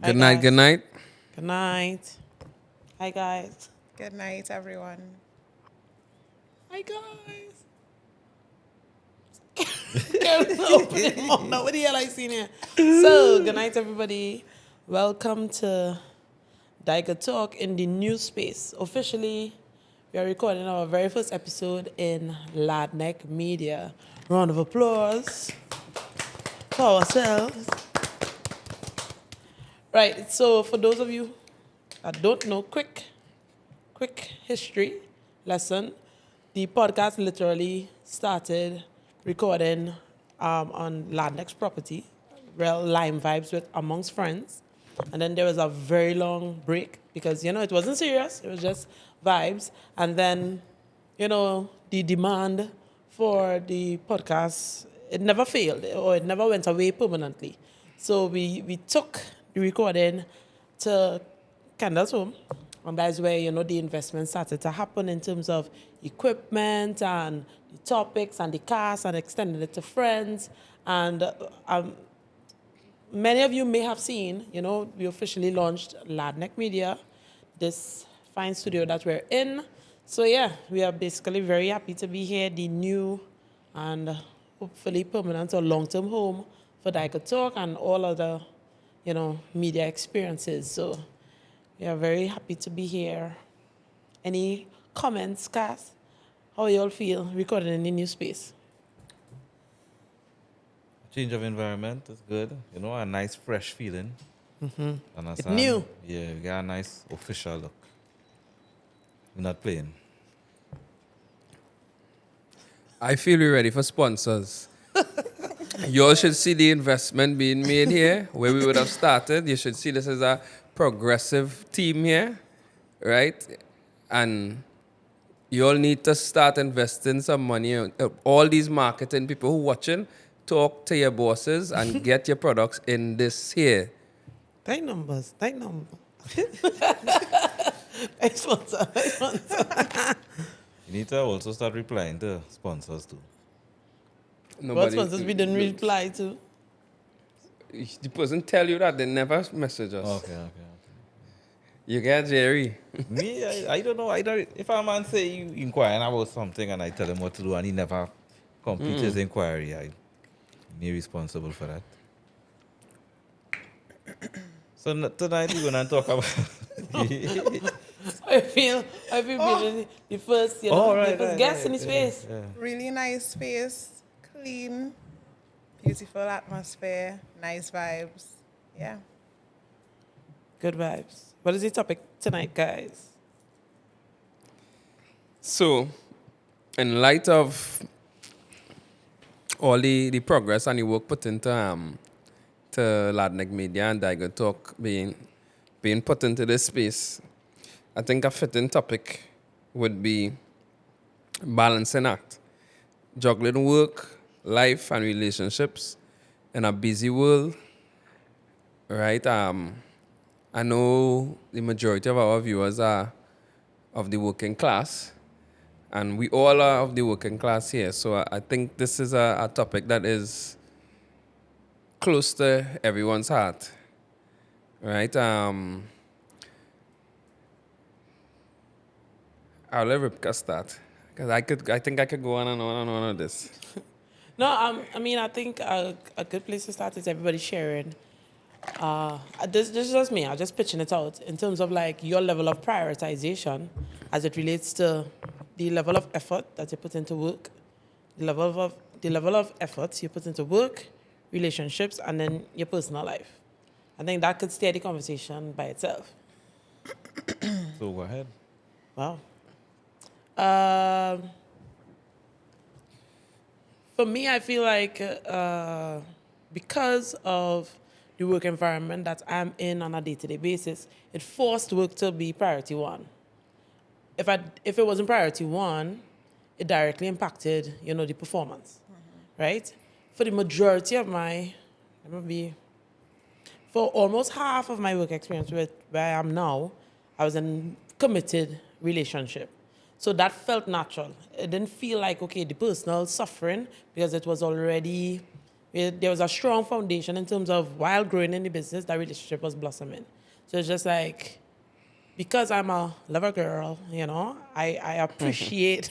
Good night, good night. Good night. Hi, guys. Good night, everyone. Hi, guys. Can't open it more. Now, what the hell I seen here? So, good night, everybody. Welcome to Dai Good Talk in the new space. Officially, we are recording our very first episode in Ladneck Media. Round of applause for ourselves. Right, so for those of you that don't know, quick history lesson. The podcast literally started recording on Ladneck's property, real Lime vibes with amongst friends. And then there was a very long break because, it wasn't serious. It was just vibes. And then, the demand for the podcast, it never failed or it never went away permanently. So we took the recording to Kendall's home. And that's where, the investment started to happen in terms of equipment and the topics and the cast and extending it to friends. And many of you may have seen, we officially launched Ladneck Media, this fine studio that we're in. So yeah, we are basically very happy to be here, the new and hopefully permanent or long-term home for Dai Good Talk and all other, media experiences. So we are very happy to be here. Any comments, Cass? How you all feel recording in the new space? Change of environment is good. A nice fresh feeling. Mm-hmm. It's Understand? new. Yeah, we got a nice official look. We're not playing. I feel we're ready for sponsors. You all should see the investment being made here, where we would have started. You should see this as a progressive team here, right? And you all need to start investing some money. All these marketing people who watching, talk to your bosses and get your products in this here. Take numbers. Take sponsor. You need to also start replying to sponsors too. What sponsors we didn't reply to? The person tell you that they never message us. Okay. You get Jerry. Me, I don't know. If a man say you inquiring about something and I tell him what to do and he never complete his inquiry, I'm responsible for that. So tonight we're gonna talk about. I feel being the first, guest in the space. Yeah. Really nice space, clean, beautiful atmosphere, nice vibes. Yeah. Good vibes. What is the topic tonight, guys? So, in light of all the progress and the work put into to Ladneck Media and Dai Good Talk being put into this space, I think a fitting topic would be balancing act, juggling work, life, and relationships in a busy world. Right? I know the majority of our viewers are of the working class, and we all are of the working class here. So I think this is a topic that is close to everyone's heart, right? I'll let Ripka start, because I think I could go on and on and on on this. No, I think a good place to start is everybody sharing. This is just me. I'm just pitching it out in terms of like your level of prioritization as it relates to the level of effort that you put into work, the level of efforts you put into work, relationships, and then your personal life. I think that could steer the conversation by itself. So go ahead. Wow. For me, I feel like because of the work environment that I'm in on a day-to-day basis, it forced work to be priority one. If it wasn't priority one, it directly impacted, the performance, right? For the majority of for almost half of my work experience where I am now, I was in committed relationship. So that felt natural. It didn't feel like, okay, the personal suffering because it was already There was a strong foundation in terms of while growing in the business, that relationship was blossoming. So it's just like, because I'm a lover girl, I appreciate.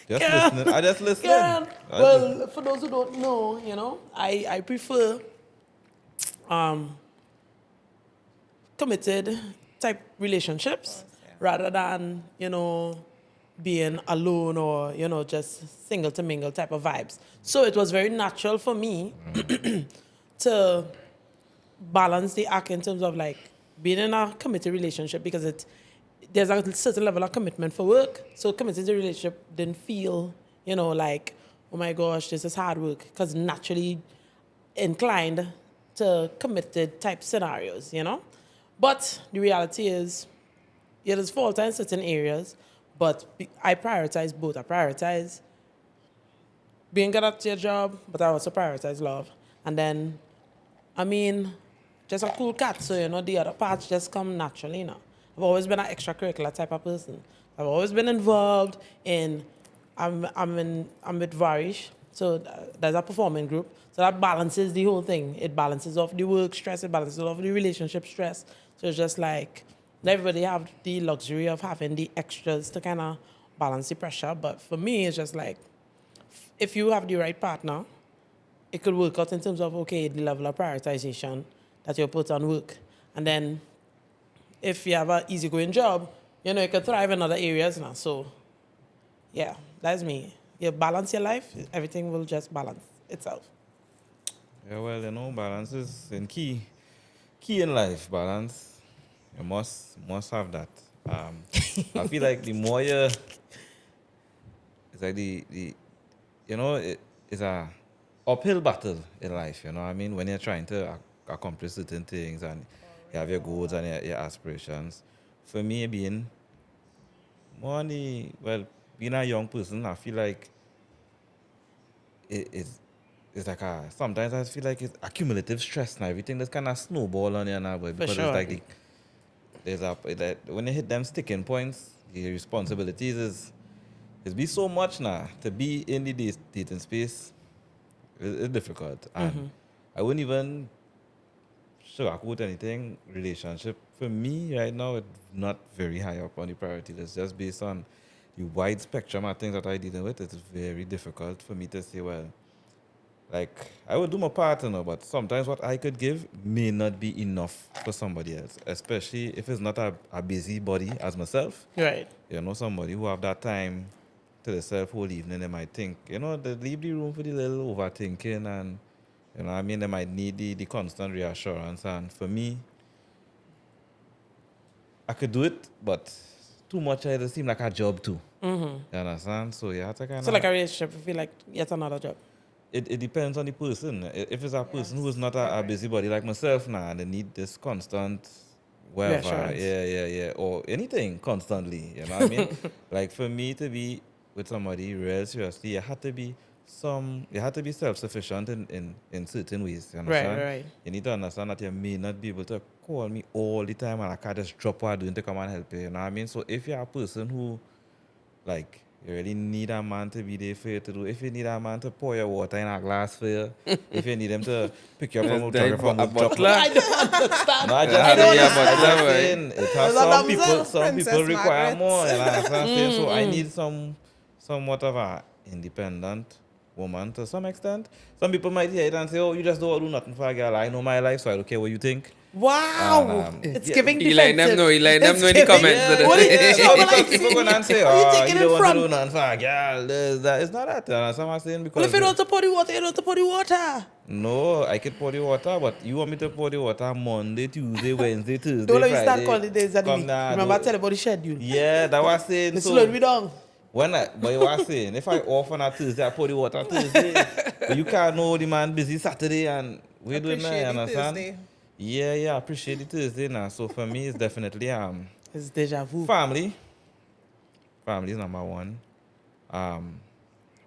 Just Girl, listening. I just listening. girl. I just Well, for those who don't know, I prefer committed type relationships rather than, being alone or, just single to mingle type of vibes. So it was very natural for me to balance the act in terms of like being in a committed relationship, because there's a certain level of commitment for work. So committed to relationship didn't feel, like, oh my gosh, this is hard work, because naturally inclined to committed type scenarios, But the reality is, there's fault in certain areas, but I prioritize both. I prioritize being good at your job, but I also prioritize love. And then, just a cool cat, so, the other parts just come naturally. I've always been an extracurricular type of person. I've always been involved in, I'm with Varish, so there's a performing group. So that balances the whole thing. It balances off the work stress, it balances off the relationship stress. So it's just like, not everybody have the luxury of having the extras to kind of balance the pressure. But for me, it's just like, if you have the right partner, it could work out in terms of, okay, the level of prioritization that you put on work. And then if you have an easygoing job, you could thrive in other areas now. So, yeah, that's me. You balance your life, everything will just balance itself. Yeah, well, balance is in key in life. Balance. You must have that. I feel like the more you, it's like it's a uphill battle in life. You know what I mean? When you're trying to accomplish certain things and you have your goals and your aspirations. For me, being being a young person, I feel like it's like sometimes I feel like it's accumulative stress and everything that's kind of snowball on you now, but because sure. it's like that when you hit them sticking points, the responsibilities is be so much now to be in the dating space. It's difficult, and I wouldn't even sugarcoat anything. Relationship for me right now, it's not very high up on the priority list, just based on the wide spectrum of things that I dealing with. It's very difficult for me to say, well, like, I would do my part, but sometimes what I could give may not be enough for somebody else, especially if it's not a busy body as myself. Right. Somebody who have that time to themselves whole evening, they might think, they leave the room for the little overthinking, and, they might need the constant reassurance. And for me, I could do it, but too much, it seems like a job too. You understand? So you have to kind So of... like a relationship, I feel like yet another job. It depends on the person. If it's a person who is not a busybody like myself now, and they need this constant whatever, Reassurance. yeah, or anything constantly, you know what I mean? Like, for me to be with somebody real seriously, you had to be self-sufficient in certain ways, you understand? Right. You need to understand that you may not be able to call me all the time and I can't just drop what I'm doing to come and help you, you know what I mean? So if you're a person who, like, you really need a man to be there for you to do. If you need a man to pour your water in a glass for you, if you need him to pick you up from There's work, from a work, drop butler. I don't understand. No, I Yeah, just how do you saying, have I butler, just right? saying, it has There's a some damsel. some Princess people require Margaret. more, you know what I'm saying? So I need somewhat of a independent woman to some extent. Some people might hear it and say, oh, you just don't do nothing for a girl. I know my life, so I don't care what you think. Wow. And, It's yeah, giving He let them defensive. know. He let them It's know in the giving- comments. Yeah, What that- is- yeah, so because like, people gonna say, what are you oh, taking you it don't want to from? do nothing for a girl. That. It's not that. You understand what I'm saying? Because Well, if you don't want to pour the water, you don't have to pour the water. no, I could pour the water, but you want me to pour the water Monday, Tuesday, Wednesday, Thursday, Don't let me Friday. start calling the days of the Come week. now, Remember, I don't- tell you about the schedule. Yeah, that was saying. It's So slowing me down. but you was saying, if I off on a Tuesday, I pour the water Tuesday. But you can't know the man busy Saturday and we're doing that, Appreciate you the understand? Thursday. Yeah, appreciate the Tuesday now. So for me, it's definitely It's deja vu. family. Family is number one.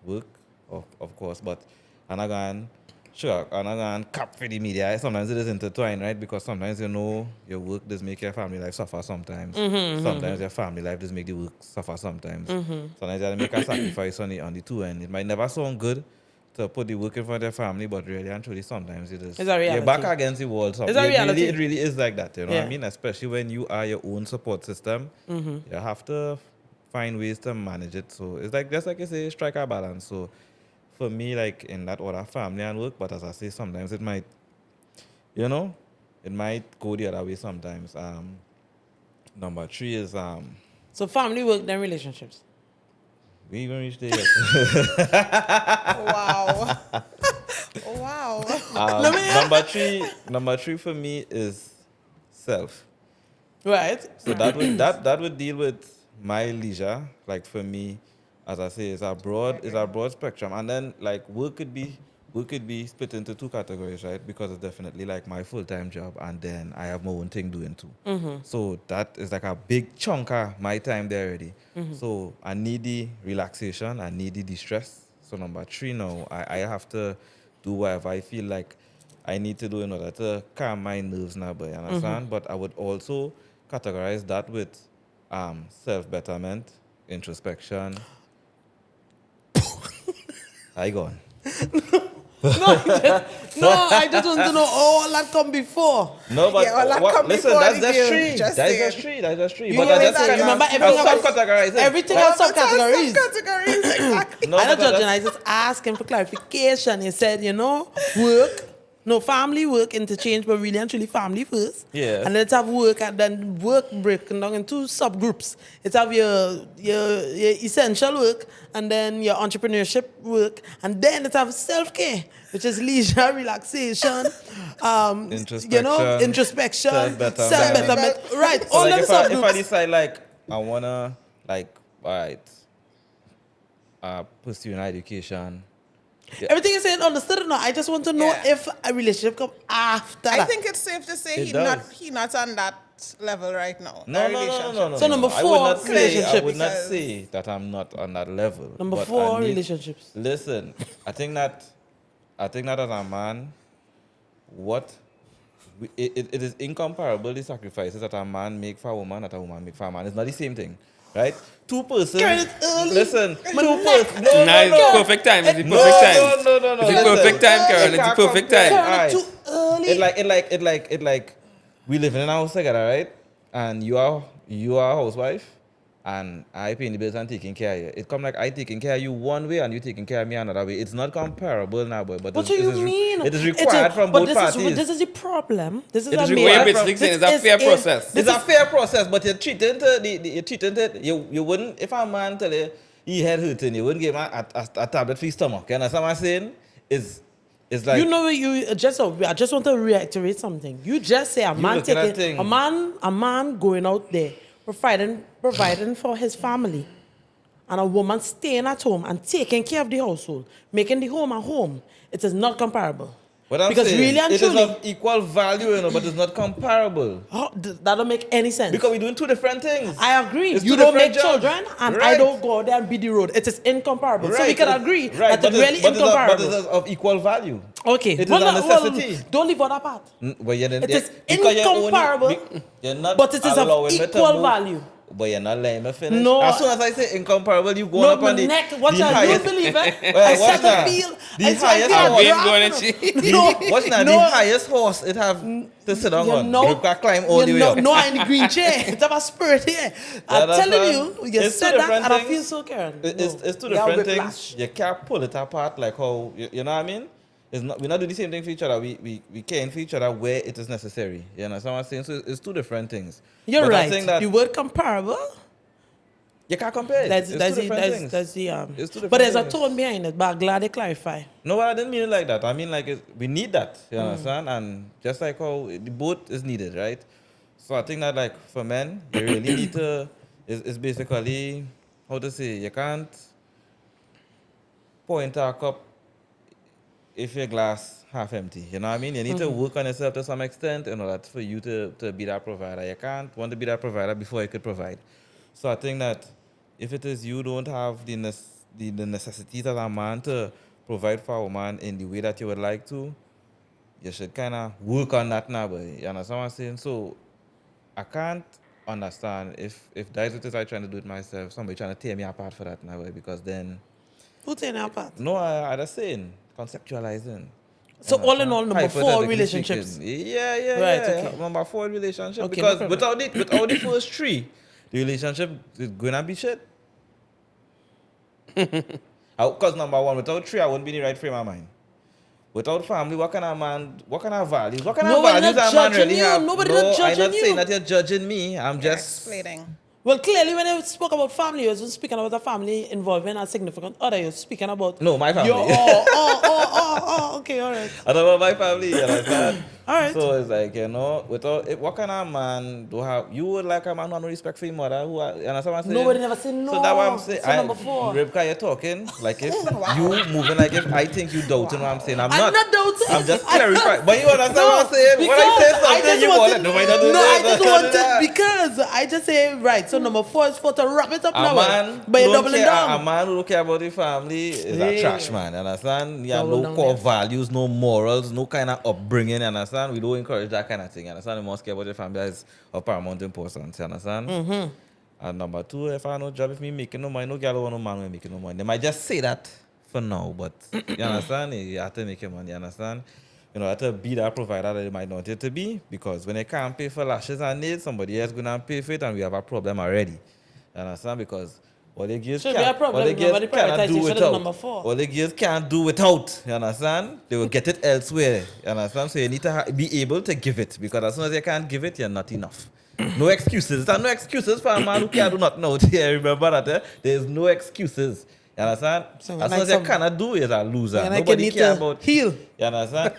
Work, of course, but and again, sure, and again, cap for the media. Sometimes it is intertwined, right? Because sometimes your work does make your family life suffer sometimes. Sometimes your family life does make the work suffer sometimes. Sometimes you have to make a sacrifice on the two end. It might never sound good, to put the work in front of their family, but really and truly sometimes it is. It's a You're back reality. against the wall. It's a reality. It really is like that, you know what I Yeah. mean? Especially when you are your own support system. You have to find ways to manage it. So it's like, just like you say, strike a balance. So for me, like in that order, family and work, but as I say, sometimes it might, you know, it might go the other way sometimes. Number 3 is So family, work, then relationships. we even reached there yet. Wow. Wow. Number three for me is self. Right. So that would deal with my leisure. Like for me, as I say, it's a broad spectrum. And then like work could be split into two categories, right? Because it's definitely like my full-time job and then I have my own thing doing too. So that is like a big chunk of my time there already. So I need the relaxation, I need the distress. So number 3 now, I have to do whatever I feel like I need to do in order to calm my nerves now, but you understand? But I would also categorize that with self-betterment, introspection. I gone. No, I just want to know all that come before. No, but Yeah, well, that come listen, before that's the just deal, 3. just That's saying. just 3. That's just 3. You But know I what just I'm saying? Remember, I everything else- subcategorize it. everything else Well, that's all subcategories. subcategories, exactly. No, I not but judging. I that's- just ask him for clarification. He said, work, no family work interchange, but really and truly family first. Yes. And let's have work, and then work breaking down in 2 subgroups. It's have your essential work, and then your entrepreneurship work, and then let's have self-care, which is leisure, relaxation, introspection, Self-betterment. self-betterment. Right, So all like of the if I subgroups. decide like I wanna like all right, pursue an education. Everything you're saying understood or not? I just want to know Yeah. if a relationship come after I that. think it's safe to say It he does. not on that level right now. No, that no, no, no, relationship. no, no. So no. number I 4, would not say. I relationship. would not Because- say that I'm not on that level. Number but 4, I need- relationships. Listen, I think that as a man, it is incomparable the sacrifices that a man make for a woman that a woman make for a man. It's not the same thing, right? Two persons. Girl, it's early. Listen, My two neck. persons. No, Nice, no, no. perfect time. It's the No, perfect time. no. It's the Listen. perfect time, Karen. It's the can't perfect compare. time. Karen, Alright. too early. It like we live in a house together, right? And you are a housewife, and I paying the bills and taking care of you. It come like I taking care of you one way and you taking care of me another way. It's not comparable now, boy. But What do you mean? It is required from both parties. This is the problem. This is It a is major- Way required basically from- saying it's this a is fair a- process. It's a fair process, but you're treating it. You wouldn't, if a man tell you he head hurting, you wouldn't give him a tablet for his stomach. You understand what I'm saying? It's like You know what I just want to reiterate something. You just say a man looking at taking thing. a man going out there providing for his family, and a woman staying at home and taking care of the household, making the home a home. It is not comparable. What I'm Because saying, really and it is truly, of equal value, but it's not comparable. that don't make any sense. Because we're doing two different things. I agree. It's You two don't make different jobs. children, and I Right. don't go out there and beat the road. It is incomparable. So we Right. can agree that but it's really incomparable. But it's of equal value. Okay. It is Well, a no, well, necessity. don't leave out that part. But you're, It is because you're only- incomparable, you're not but it is of allowing me to equal move. value. But you're not letting me finish. No. As soon as I say incomparable, you go No, up my on the, neck. Watch the out. You highest. don't believe it? Well, I watch said now. the feel. The I said highest I horse. feel I'm going a to draft, cheat. you know. Watch now, No. the highest horse it have to sit down on. You can climb all the way up. No, I'm in the green chair. It's have a spirit here. I'm That's telling fine. you, you It's two said that, different and I things. feel so Karen. It's two You have different whiplash. things. You can't pull it apart like how you know what I mean. It's not, we're not doing the same thing for each other. We care for each other where it is necessary. You understand what I'm saying? So it's two different things. You're But I right. think that The word comparable. you can't compare it. That's It's that's two the different things. that's the It's two But different there's a things. tone behind it. But I'm glad they clarify. No, I didn't mean it like that. I mean like we need that. You understand? And just like how the both is needed, right? So I think that like for men, you really need to. It's basically how to say you can't point a cup if your glass half empty. You know what I mean? You need to work on yourself to some extent in order for you to be that provider. You can't want to be that provider before you could provide. So I think that if it is you don't have the necessities as a man to provide for a woman in the way that you would like to, you should kind of work on that now, boy. You understand what I'm saying? So I can't understand if that's what I'm trying to do it myself, somebody trying to tear me apart for that now, boy, because then Who taking that part? no, I just saying conceptualizing. So You all in understand? all, number 4, Hypothetically relationships. speaking. Yeah. Right, okay. Number 4, relationship. Okay, no Because problem. without the first 3, the relationship is gonna be shit. Because number 1, without 3, I wouldn't be in the right frame of mind. Without family, what kind of values? What kind of Nobody values not a man judging really you. have? Nobody No, not I'm judging not saying you. that you're judging me. I'm You're just explaining. Well, clearly, when I spoke about family, you wasn't speaking about a family involving a significant other. You're speaking about No, my family. Your, okay, all right. I don't know my family, you understand? All right. So it's like, what kind of man do have, you would like a man who have no respect for your mother, you understand what I'm saying? Nobody never said no. So that's what I'm saying. So number 4. Ribka, you're talking, like if Wow. you moving like if I think you doubting what I'm saying. I'm not. doubting. I'm just clarifying. But you understand what I'm saying? When I because say something, just you wanted- want it. Nobody do No, I this, just do wanted that. because I just say right. So number 4 is for to wrap it up A now. man But who you're don't doubling care, down. a man who don't care about the family is a Yeah. trash man, you understand? Yeah, Double no down core there. values, no morals, no kind of upbringing, you understand? We don't encourage that kind of thing, you understand? We must care about the family as of paramount importance, you understand? Mm-hmm. And number 2, if I have no job, if me making no money, no girl want no man when making no money. They might just say that for now, but you understand? You have to make your money, you understand? You know, you have to be that provider that they might not want it to be, because when they can't pay for lashes and needs, somebody else going to pay for it, and we have a problem already. You understand? Because what the girls Should be a problem. Nobody cannot do prioritization is without. number 4. What the girls can't do without. You understand? They will get it elsewhere. You understand? So you need to be able to give it, because as soon as you can't give it, you're not enough. No excuses. There are no excuses for a man who can't do nothing out here. Remember that? There's no excuses. You understand? So As like soon as you some- cannot do, you're a loser. And I can Nobody need care to about heal. You understand?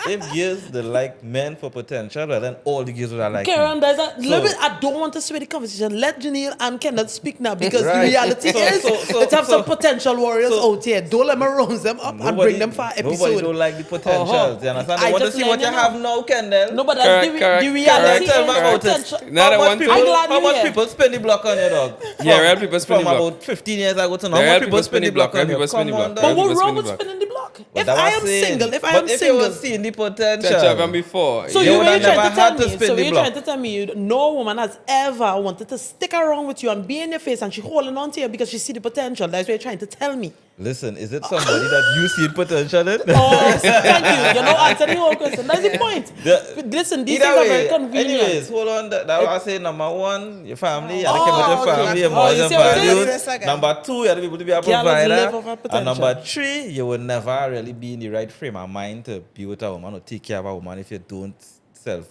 If girls they like men for potential, well, then all the girls would have like Karen, me. there's a little So- bit. I don't want to sway the conversation. Let Janelle and Kendall speak now, because the Right. reality is let's have some potential warriors out here. Don't let me round them up and bring them for an episode. Nobody don't like the potentials. Uh-huh. You understand? I They want to just see what letting you you know. have now, Kendall. No, but that's the Correct, reality Tell is me about it. potential. Now that one people, I'm glad how you're much here. people spend the block on you, dog? Yeah, real people spend from the block. about 15 years ago to now. Yeah, How real much people people spend the block real on you? people spend the Come on, block. But dog. Real what people wrong spin the with block. spinning the block? But If that I was am saying. single, if I But am if you single, was seeing the potential, Touch up before. so You you would were have trying never to tell had to me. spin So the you're block. trying to tell me no woman has ever wanted to stick around with you and be in your face, and she holding on to you because she see the potential. That's what you're trying to tell me. Listen, is it somebody that you see potential in? Oh, thank you. You know, answer the whole question. That's the point. The- Listen, these Either things are way, very convenient. anyways, hold on. That was I say number 1, your family. You Oh, have to care about your okay. family, your Oh, morals you and see what it is? values. Again. Number 2, you have to be able to be a Girls provider. live over And potential. number 3, you will never really be in the right frame of mind to be with a woman or take care of a woman if you don't to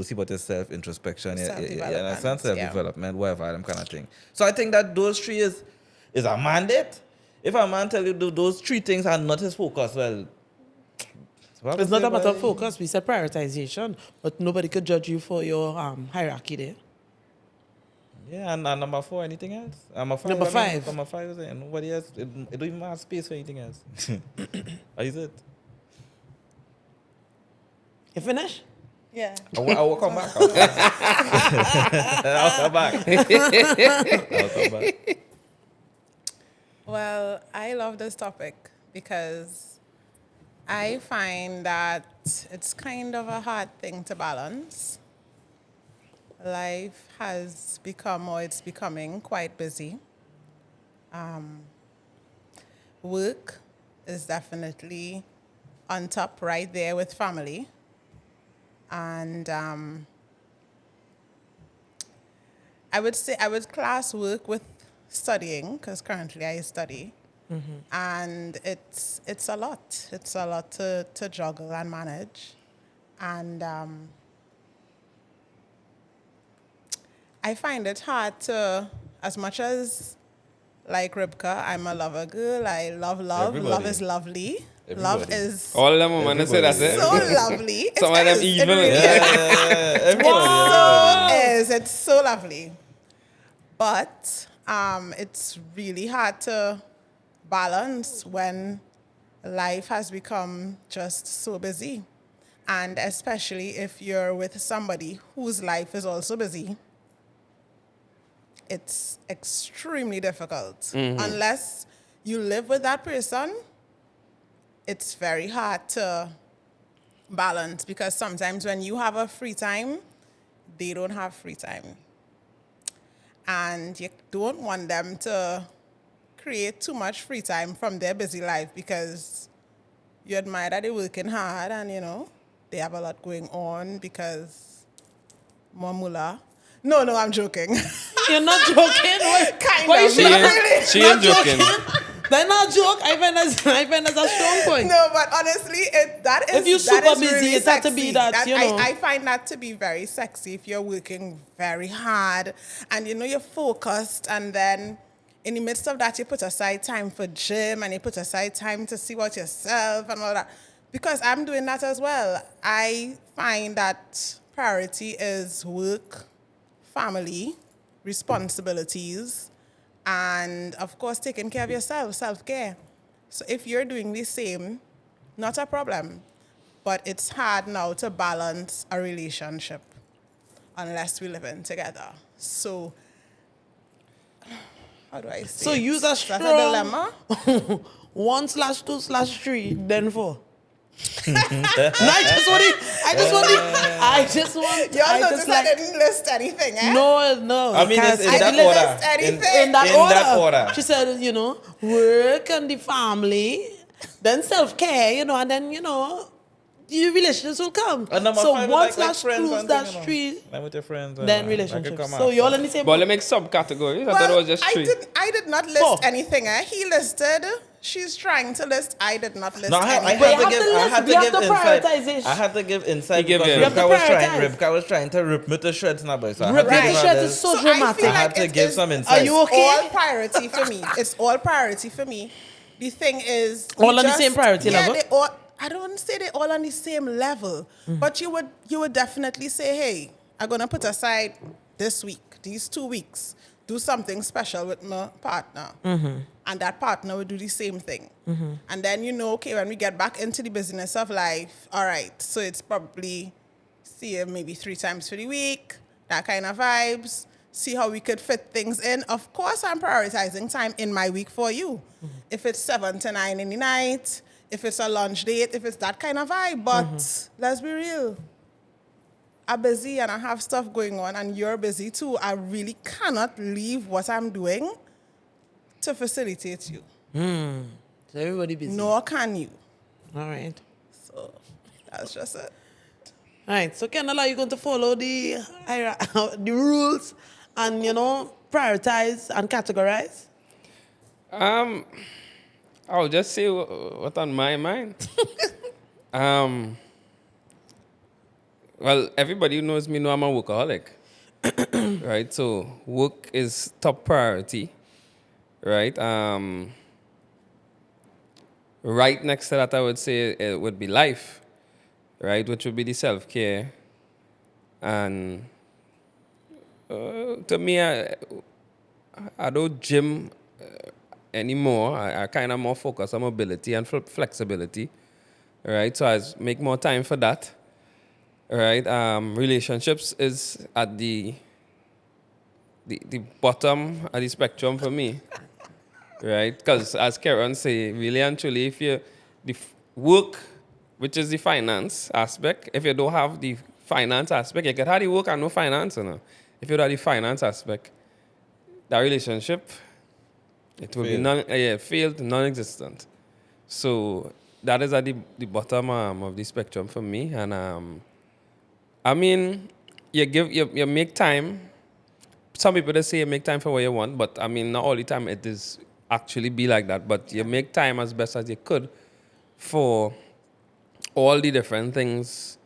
see about your self-introspection, you Self-development, understand? yeah. Self-development, whatever, them kind of thing. So I think that those 3 is a mandate. If a man tell you those 3 things are not his focus, well, what It's I not say, a matter of boy? focus. We said prioritization, but nobody could judge you for your hierarchy there. Yeah, and number 4, anything else? Number 5. Number 5. Number 5 is it? Nobody else. It don't even have space for anything else. Or is it? You finish? Yeah. I will come back. I'll come back. I'll come back. Well, I love this topic because I find that it's kind of a hard thing to balance. Life has become, or it's becoming, quite busy. Work is definitely on top right there with family. And I would say I would class work with studying, because currently I study. And it's a lot. It's a lot to juggle and manage. And I find it hard to, as much as, like Ribka, I'm a lover girl. I love love. Love Everybody. is lovely. Love Everybody. is All of them women say that's it. so lovely. Some of them It evil. really Yeah, is. everybody. It's so lovely. But it's really hard to balance when life has become just so busy. And especially if you're with somebody whose life is also busy, it's extremely difficult. Unless you live with that person, it's very hard to balance, because sometimes when you have a free time, they don't have free time. And you don't want them to create too much free time from their busy life, because you admire that they're working hard and, they have a lot going on because more mullah. No, I'm joking. You're not joking. Kind Why of. you She should Not not- ain't, she ain't joking. They're not joke. I find that's a strong point. No, but honestly, that is If you're that super is busy, really it's had to sexy. be that, you know. I find that to be very sexy if you're working very hard and you're focused, and then in the midst of that you put aside time for gym and you put aside time to see about yourself and all that. Because I'm doing that as well. I find that priority is work, family, responsibilities, and of course taking care of yourself, self-care. So if you're doing the same, not a problem. But it's hard now to balance a relationship unless we live in together. So how do I say So it? use a strong That's a dilemma. 1/2/3, then 4. No, I just want Y'all I notice just I like, didn't list anything, eh? no. I mean, it's in I that didn't order. list anything. in that in order. that order. She said, work and the family, then self-care, and then, your relationships will come. And number So 5 is one like slash friends two and slash thing, 3, Like with your friends. then relationships. So you're all in the same But boat. let me make subcategories. I thought it was just three. I did not list 4. anything, eh? He listed. She's trying to list. I did not list No, I anything. But you had to have give, to I list. had to We have give the insight. prioritization. I had to give insight You give because it. You have to prioritize. Rivka was trying to rip me to shreds now, boy. So I had Rip to me give to her shreds this- is so I dramatic. feel I had like to it give is- some Are insight. you okay? All priority for me. It's all priority for me. The thing is, All you on the same priority level? They all. I don't say they all on the same level, but you would definitely say, hey, I'm gonna put aside this week, these 2 weeks, do something special with my partner, and that partner would do the same thing, and then okay, when we get back into the business of life, all right, so it's probably see you maybe 3 times for the week, that kind of vibes. See how we could fit things in. Of course, I'm prioritizing time in my week for you. If it's 7 to 9 in the night, if it's a lunch date, if it's that kind of vibe. But let's be real. I'm busy and I have stuff going on and you're busy too. I really cannot leave what I'm doing to facilitate you. So everybody busy. Nor can you. All right. So that's just it. All right. So, Kendall, are you going to follow the the rules and, prioritize and categorize? I'll just say what's on my mind. Well, everybody who knows me know I'm a workaholic, right? So work is top priority, right? Right next to that, I would say it would be life, right? Which would be the self-care. And to me, I don't gym anymore. I kind of more focus on mobility and flexibility, right? So I make more time for that, right? Relationships is at the bottom of the spectrum for me, right? Because as Karen say, really and truly, if you work, which is the finance aspect, if you don't have the finance aspect, you can have the work and no finance, If you don't have the finance aspect, that relationship, it will be failed, non-existent. So that is at the bottom of the spectrum for me. And I mean, you make time. Some people they say you make time for what you want, but I mean, not all the time it is actually be like that. But you make time as best as you could for all the different things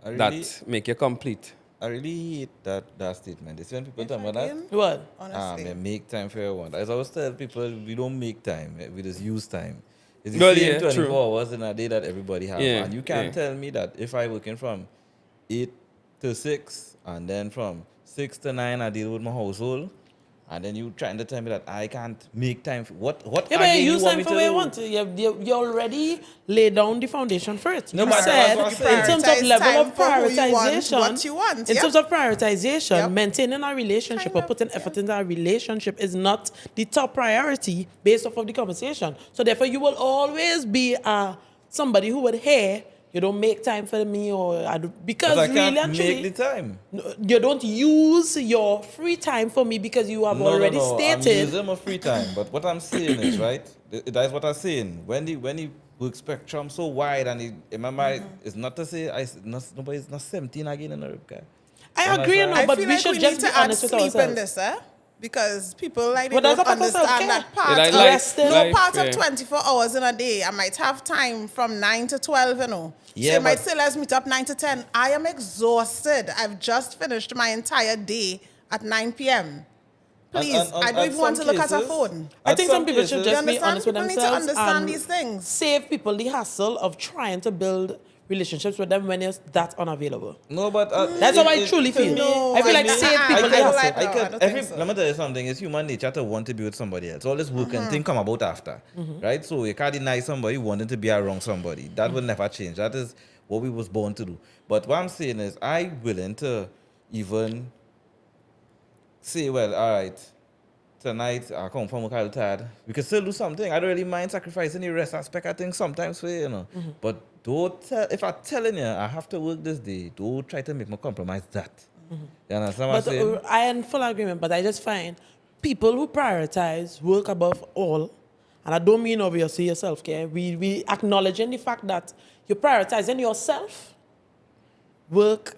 that make you complete. I really hate that statement. It's when people talk about that. What? Honestly. Make time for your want. As I always tell people, we don't make time. We just use time. It's the Well, same yeah, 24 true. hours in a day that everybody has. Yeah, And you can't yeah. tell me that if I working from 8 to 6 and then from 6 to 9 I deal with my household, and then you trying to tell me that I can't make time for what Yeah, but again you use want time me for to what you do? want. You already laid down the foundation for it. No, You but said, that's what I'm in terms saying. of level Prioritize of time for who you want, prioritization, what you want, in yep. terms of prioritization, Yep. maintaining a relationship Kind or of, putting effort into a relationship is not the top priority based off of the conversation. So therefore, you will always be somebody who would hear, you don't make time for me, or because But I really can't and truly, make the time. you don't use your free time for me because you have already I'm stated. using my free time. But what I'm saying is, right, that is what I'm saying. When the work spectrum so wide, and in my mind, it's not to say nobody's not 17 again in America. I agree, you know, I but feel we like should we just need be to add honest with sleep in ourselves. this, because people like they But that's don't a part of understand self-care. that part Yeah, of like resting. no life, part of yeah. 24 hours in a day. I might have time from 9 to 12, you know. Yeah, So you might but- say, let's meet up 9 to 10. I am exhausted. I've just finished my entire day at 9 p.m. Please, I don't even want to look at a phone. I think some people should You just be understand? honest with People need to themselves understand and these things. save people the hassle of trying to build relationships with them when you're that unavailable. No, but That's how I truly feel. No, I feel like I mean, save I- people I the don't hassle. like- I No, can I don't think every so. let me tell you something. It's human nature to want to be with somebody else. All this work and thing come about after, right? So you can't deny somebody wanting to be around somebody. That will never change. That is what we was born to do. But what I'm saying is, I willing to even say, well, all right, tonight I come from work, I'm tired. We can still do something. I don't really mind sacrificing the rest aspect. I think sometimes for you know. But don't tell. If I'm telling you I have to work this day, don't try to make me compromise that. You understand what I'm But saying? I am in full agreement, but I just find people who prioritize work above all, and I don't mean obviously your self-care, we acknowledging the fact that you're prioritizing yourself, work,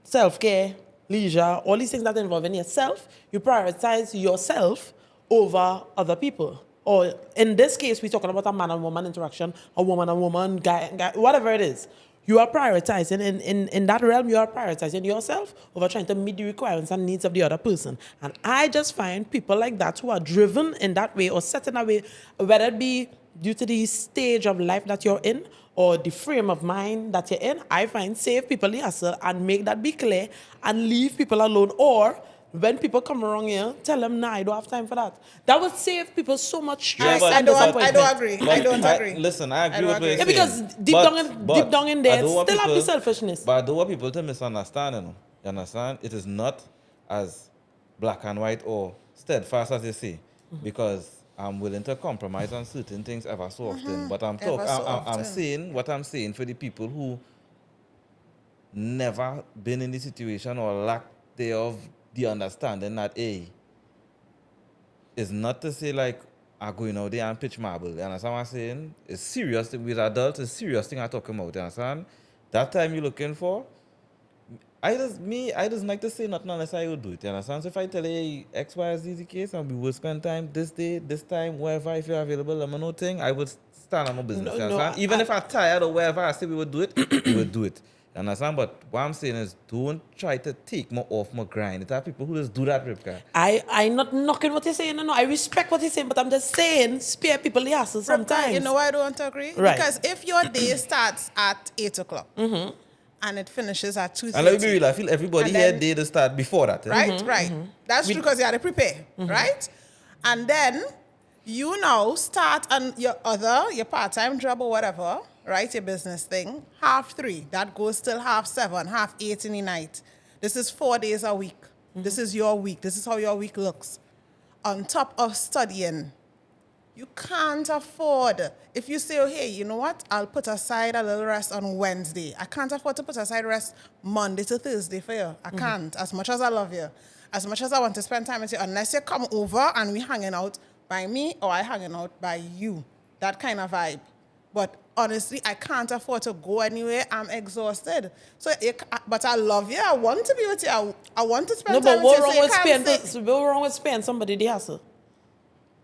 self-care, leisure, all these things that involve in yourself, you prioritize yourself over other people. Or in this case, we're talking about a man and woman interaction, a woman and woman, guy and guy, whatever it is. You are prioritizing, in that realm, you are prioritizing yourself over trying to meet the requirements and needs of the other person. And I just find people like that who are driven in that way or set in a way, whether it be due to the stage of life that you're in or the frame of mind that you're in, I find save people the hassle and make that be clear and leave people alone. Or when people come around here, tell them, nah, I don't have time for that. That would save people so much stress but- and I disappointment. don't agree. I But don't agree. Listen, I agree don't with what you're agree. Yeah, saying. because deep down in there, I don't want still have the people- selfishness. But I don't want people to misunderstand, you know. You understand? It is not as black and white or steadfast as they say, because I'm willing to compromise on certain things ever so often. But I'm Ever so I'm often. saying what I'm saying for the people who never been in the situation or lack thereof the understanding that it's not to say like I'm going out there and pitch marble. You understand what I'm saying? It's serious with adults, it's serious thing I'm talking about, you understand? That time you're looking for, I just like to say nothing unless I will do it. You understand? So if I tell you X, Y, Z is the case and we will spend time this day, this time, wherever, if you're available, let me know thing, I would stand on my business. No, You no, understand? Even if I'm tired or wherever I say we would do it, we would do it. You understand? But what I'm saying is don't try to take me off my grind. There are people who just do that, Ripka. I'm not knocking what you're saying. No, I respect what you're saying, but I'm just saying spare people the hassle sometimes. You know why I don't want to agree? Right. Because if your day starts at 8 o'clock and it finishes at 2:30, And let me be real, I feel everybody And here then- did to start before that. Eh? right, right. That's true because you had to prepare, right? And then you now start on your part-time job or whatever, right? Your business thing, 3:30. That goes till 7:30, 8:30 in the night. This is 4 days a week. This is your week. This is how your week looks. On top of studying, you can't afford. If you say, oh, hey, you know what? I'll put aside a little rest on Wednesday. I can't afford to put aside rest Monday to Thursday for you. I can't. As much as I love you, as much as I want to spend time with you, unless you come over and we hanging out by me or I hanging out by you. That kind of vibe. But honestly, I can't afford to go anywhere. I'm exhausted. So, but I love you. I want to be with you. I want to spend No, time but what with wrong you. with So you can't say- what wrong with spaying somebody the hassle?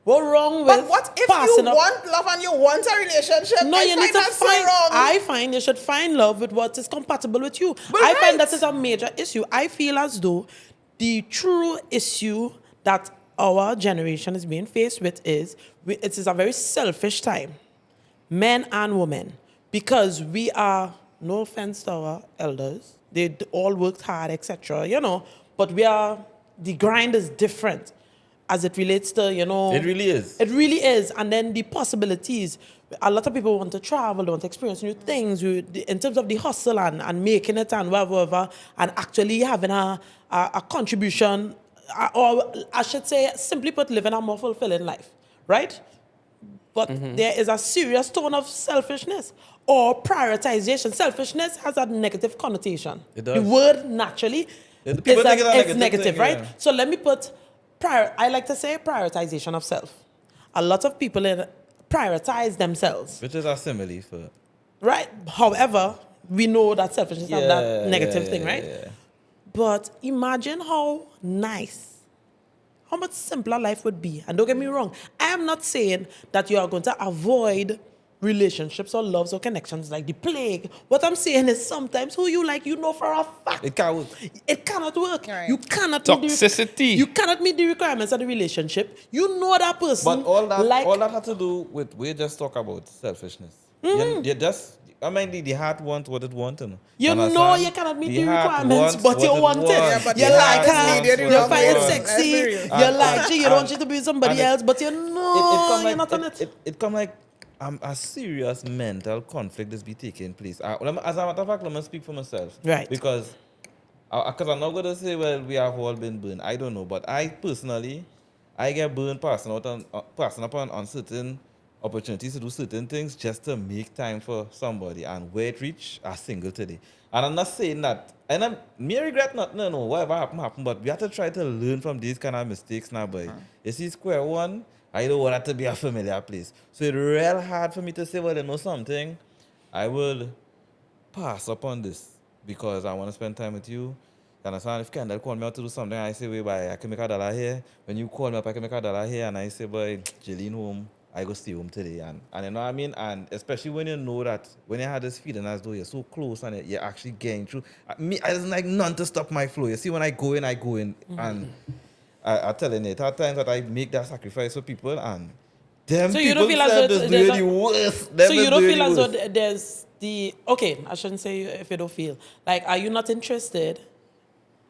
What wrong with But what if you passing up? want love and you want a relationship? No, I you need find to that so find. wrong. I find you should find love with what is compatible with you. But I find right. that is a major issue. I feel as though the true issue that our generation is being faced with is it is a very selfish time, men and women, because we are, no offense to our elders, they all worked hard, etc. You know, but the grind is different as it relates to, you know. It really is. It really is. And then the possibilities. A lot of people want to travel, they want to experience new things in terms of the hustle and making it and whatever, and actually having a contribution, or I should say, simply put, living a more fulfilling life, right? But there is a serious tone of selfishness or prioritization. Selfishness has a negative connotation. It does. The word naturally People think it's a negative negative, thing, right? yeah. So let me put I like to say prioritization of self. A lot of people prioritize themselves. Which is a simile for. Right. However, we know that selfishness have that negative thing, right? Yeah. But imagine how nice, how much simpler life would be. And don't get me wrong, I am not saying that you are going to avoid relationships or loves or connections like the plague. What I'm saying is sometimes who you like, you know for a fact. It can't work. It cannot work. Right. You cannot Toxicity. you cannot meet the requirements of the relationship. You know that person. But all like that had to do with we just talk about selfishness. You just I mean the heart wants what it wants, you know understand? you cannot meet The the heart requirements, wants but what you it want it. wants. Yeah, but You the like heart her, needs what it you wants. find it Let's sexy, be real. you like you don't want it to be somebody else, but you know you're not on it. It come like a serious mental conflict that's be taking place. As a matter of fact, let me speak for myself. Right. Because I'm not going to say, well, we have all been burned. I don't know. But I personally, I get burned passing upon on certain opportunities to do certain things just to make time for somebody. And where it reach, a single today. And I'm not saying that, and me regret not, no, whatever happened. But we have to try to learn from these kind of mistakes now, boy. You see, square one, I don't want that to be a familiar place. So it's real hard for me to say, well, you know something, I will pass upon this because I want to spend time with you. You understand? If Kendall call me out to do something, I say, wait, boy, I can make $1 here. When you call me up, I can make $1 here. And I say, boy, Jillian home, I go stay home today. And you know what I mean? And especially when you know that, when you have this feeling as though you're so close and you're actually getting through. I just like none to stop my flow. You see, when I go in, and I telling it, there are times that I make that sacrifice for people and them So you people don't feel as though themselves is there's doing a- the worst. So you don't feel as though there's the okay. I shouldn't say if you don't feel like. Are you not interested?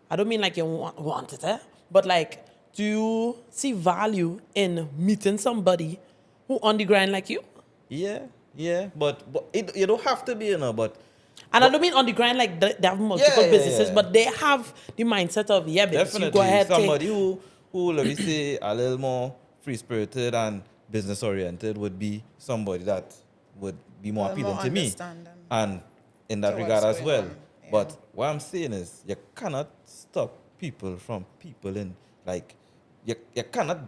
I don't mean like you want it, but like, do you see value in meeting somebody who on the grind like you? Yeah, but you don't have to be, but And I don't mean on the grind like they have multiple Yeah, businesses, yeah. but they have the mindset of bitch, definitely you go ahead, somebody take. who let me say a little more free spirited and business oriented would be somebody that would be more A little appealing more to me, understanding and in that to regard what's as going well. on. Yeah. But what I'm saying is you cannot stop people from people in like you cannot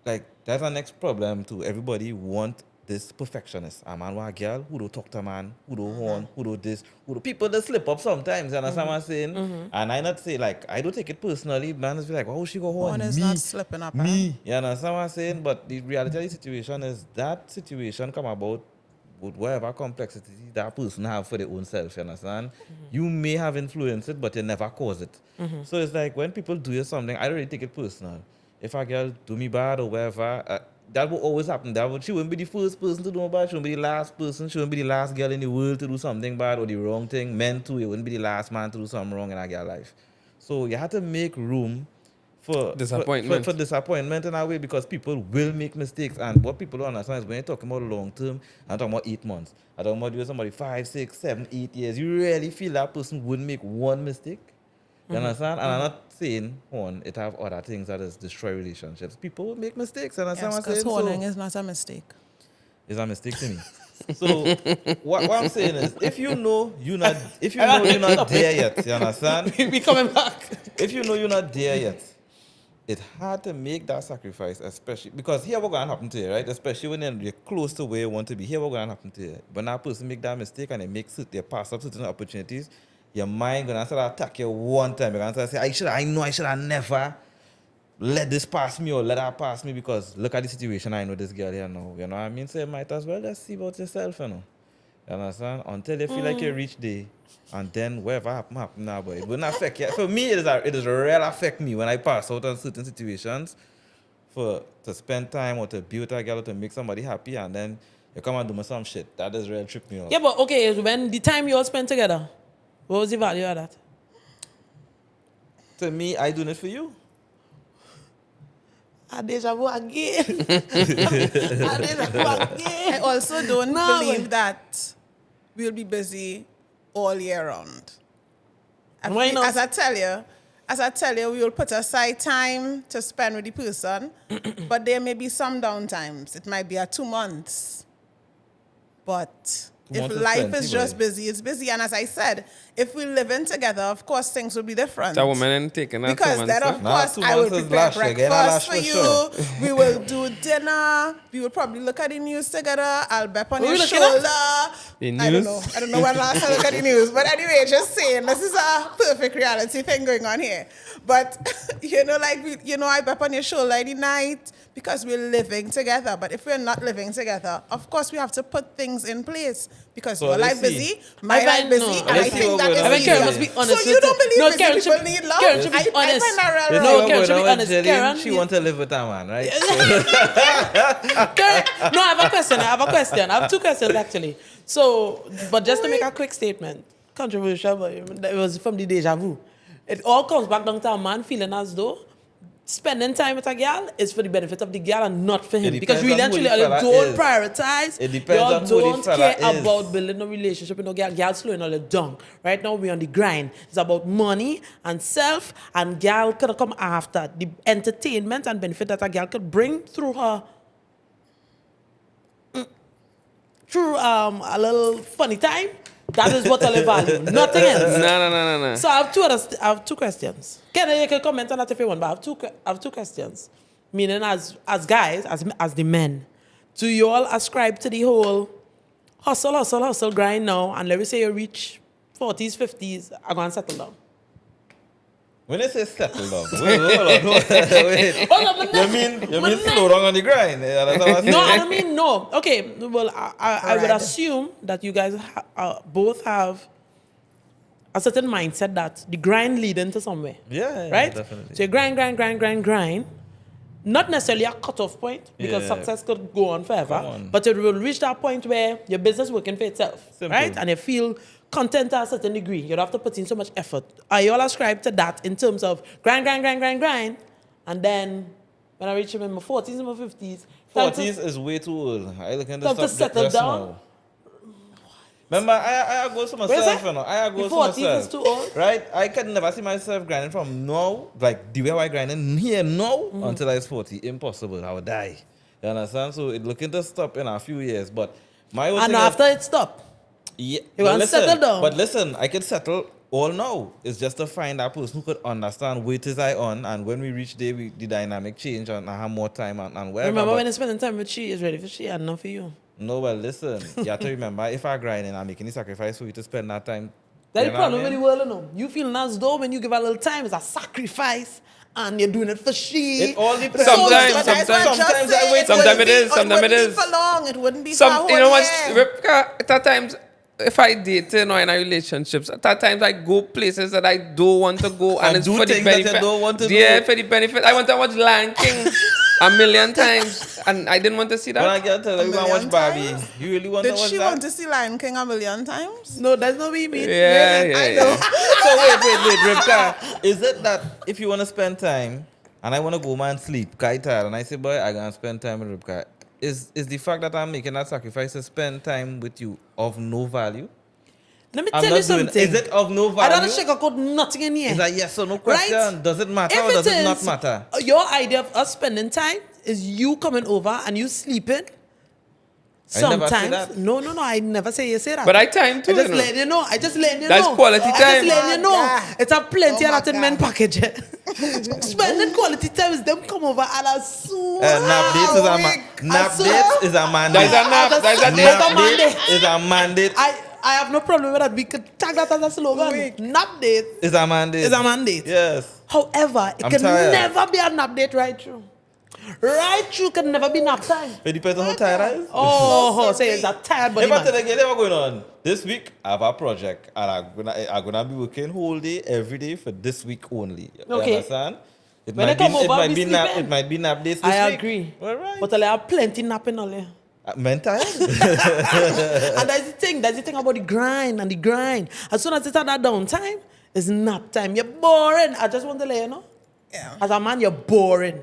like that's our next problem too. Everybody want this perfectionist. A man want a girl who don't talk to a man, who don't horn, who don't this, who don't people that slip up sometimes, you understand what I'm saying? And I not say like I don't take it personally, man is like, oh she go horn. One is Me, not slipping up. me. You understand what I'm saying? But the reality of the situation is that situation come about with whatever complexity that person have for their own self, you understand? You may have influenced it, but you never cause it. So it's like when people do you something, I don't really take it personal. If a girl do me bad or whatever, that will always happen. She wouldn't be the first person to do me bad. She wouldn't be the last person. She wouldn't be the last girl in the world to do something bad or the wrong thing. Men too, you wouldn't be the last man to do something wrong in a girl's life. So you have to make room Disappointment. for disappointment in a way because people will make mistakes. And what people don't understand is when you're talking about long term, I'm talking about 8 months. I'm talking about you with somebody 5, 6, 7, 8 years. You really feel that person wouldn't make one mistake. You understand? And I'm not saying it have other things that is destroy relationships. People will make mistakes. You understand Yes, what I'm because saying? honing So is not a mistake. it's a mistake to me. So what I'm saying is if you know you're not there yet, you understand? We coming back. If you know you're not there yet, it's hard to make that sacrifice, especially because here what's going to happen to you, right? Especially when you're close to where you want to be. Here what's going to happen to you. When that person make that mistake and they pass up certain opportunities, your mind going to start attack you one time. You're going to say, I should have never let this pass me or let that pass me because look at the situation. I know this girl here now. You know what I mean? So you might as well just see about yourself, you know. You understand? Until you feel like you reach there, and then whatever happen now, but it will not affect you. For me, it is a real affect me when I pass out on certain situations to spend time or to be with a girl or to make somebody happy, and then you come and do me some shit. That is real trip me off. Yeah, but okay, when the time you all spent together, what was the value of that? To me, I doing it for you. A deja vu again. A deja vu I again. also don't No, believe but- that we'll be busy all year round. Why not? As I tell you, we will put aside time to spend with the person, but there may be some downtimes. It might be 2 months. But if Months is life plenty, is just boy. busy, it's busy. And as I said, if we live in together, of course things will be different. That woman ain't taking that Because 2 then, months. of Nah, course, 2 I will months is prepare lash. Again, I lash breakfast for for you. sure. We will do dinner. We will probably look at the news together. I'll bet on What your we looking shoulder. The I don't news? know. I don't know when last I looked at the news. But anyway, just saying, this is a perfect reality thing going on here. But, I bet on your shoulder any night because we're living together. But if we're not living together, of course, we have to put things in place because So your let's life see. busy, my I life find- busy, no, and I let's see think what that we're is doing. I mean, Karen easier. must be honest. So you with don't it. believe No, busy Karen people should, need love? Karen should be I honest. find that You real see No, what Karen going should be on with honest. Jillian? Karen, She you- want to live with a man, right? Karen, no, I have a question. I have two questions actually. So, but just to make a quick statement, controversial, but it was from the deja vu. It all comes back down to a man feeling as though spending time with a girl is for the benefit of the girl and not for him. It Because depends really on who and truly, the you fella don't is. prioritize. It depends Y'all on who the don't fella care is. about building a relationship with no girl. Girl slowing all it down. Right now, we're on the grind. It's about money and self, and girl could come after. The entertainment and benefit that a girl could bring through her through a little funny time, that is what I value. Nothing else. No. So I have two questions. You can comment on that if you want, but I have two questions. Meaning as guys, as the men, do you all ascribe to the whole hustle, grind now, and let me say you reach 40s, 50s, I'm going to settle down? When they say settle down, wait, hold on. Wait. Hold on, but You mean slow down on the grind? Yeah, that's what I'm No, I saying. don't mean no. Okay, well, I would Right. assume that you guys both have a certain mindset that the grind leading to somewhere. Yeah, Right? definitely. So you grind. Not necessarily a cutoff point because Yeah. success could go on forever, Come on. but it will reach that point where your business working for itself, Simple. right? And you feel content to a certain degree. You don't have to put in so much effort. Are you all ascribe to that in terms of grind, and then when I reach in my 40s and my 50s, time to- 40s is way too old. I look into Time to stuff settle just down? now. Remember, I go to What is myself, that? you know. I go The to 40s myself. is too old? Right? I can never see myself grinding from now, like the way I grinding here now, until I was 40. Impossible. I would die. You understand? So it looking to stop in a few years. But my whole and thing is- after it stop. yeah, You but want to settle down? But listen, I can settle all now. It's just to find that person who could understand what it is I on, and when we reach there, the dynamic change, and I have more time and whatever. Remember but when you're spending time with she is ready for she and not for you. no, well, listen, you have to remember, if I grind and I'm making the sacrifice for you to spend that time. That's you the know what I problem with the mean? world, you know. You feel as though when you give a little time, it's a sacrifice, and you're doing it for she. It all depends. Sometimes- But that's what I'm just sometimes I saying, wait. Sometimes it is, wouldn't sometimes it be is. for long. It wouldn't be for a Some, whole you know what, year. Rebecca, at times, if I date or in a relationships, at times I go places that I don't want to go, and And it's do for the things that you benefit. don't want to Yeah, do. for the benefit. I want to watch Lion King a million times, and I didn't want to see When I that. get to tell you A watch million Barbie, times? you really want to Did watch she that? want to see Lion King a million times? No, that's not what you mean. Yeah, I yeah. know. So wait, Rivka, is it that if you want to spend time and I want to go man sleep, tired, and I say, boy, I gonna spend time with Rivka, is the fact that I'm making that sacrifice to spend time with you of no value? Let me I'm tell you not doing. something. Is it of no I value? don't sugarcoat nothing in here. Is that yes or no question? Right? Does it matter If or does it not is, matter? Your idea of us spending time is you coming over and you sleeping. I never say Sometimes. that. No, I never say you say that. But I time too, I just you know. letting you know. I just letting you That's know. quality I time. just letting you know. God. It's a plenty Oh of my that in men God. package. Spending quality time is them come over and I swear. Nap dates is a nap swear. dates is a mandate. There's a nap, there's a Nap Nap mandate. date is a mandate. I have no problem with that. We could tag that as a slogan. Wait. Nap date Is a mandate. is a mandate. Yes. However, it I'm can tired. never be a nap date right through. Right through can never be nap time. It depends on how tired I is. Oh, say it's a tired body If I tell man. you again, what's going on? This week I have a project and I'm gonna be working whole day every day for this week only. You Okay. understand? It When might they be come over, it might be be nap sleeping. it might be nap days this I week. agree. All right. But I have plenty napping all there. Men tired? And that's the thing about the grind. As soon as it's at that downtime, it's nap time. You're boring. I just want to let you know. Yeah. As a man, you're boring.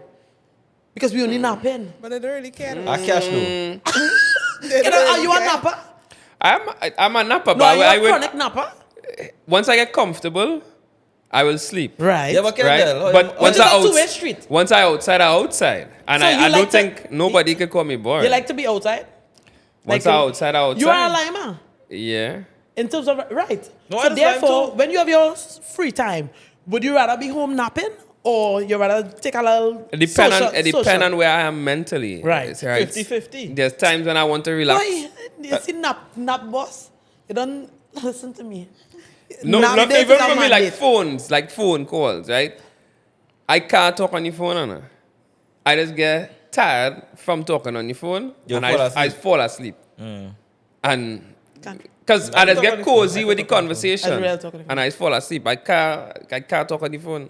Because we only napping. But I don't really care. I cash though. They You don't know, are really you a care. napper? I'm a napper, No, but you're I a will, chronic napper. once I get comfortable, I will sleep. Right. You have a Right, candle? but once is I a two-way street. once I outside, and So you I like don't to- think nobody could call me boring. You like to be outside? Once like I you- outside, You are a limer. Yeah. In terms of, right. No, So I understand therefore, too. when you have your free time, would you rather be home napping or you rather take a little It depends on social? on where I am mentally. Right. It's right. 50-50. There's times when I want to relax. Boy, you see nap boss? You don't listen to me. No, Nap not date even is a for me, mandate. like phone calls, right? I can't talk on the phone, Anna. I just get tired from talking on the phone, You and fall I asleep. fall asleep. And Can't- because I I can just talk on get the phone. cozy I with can the talk on the phone. conversation, As real talking on the and I fall asleep. I can't talk on the phone.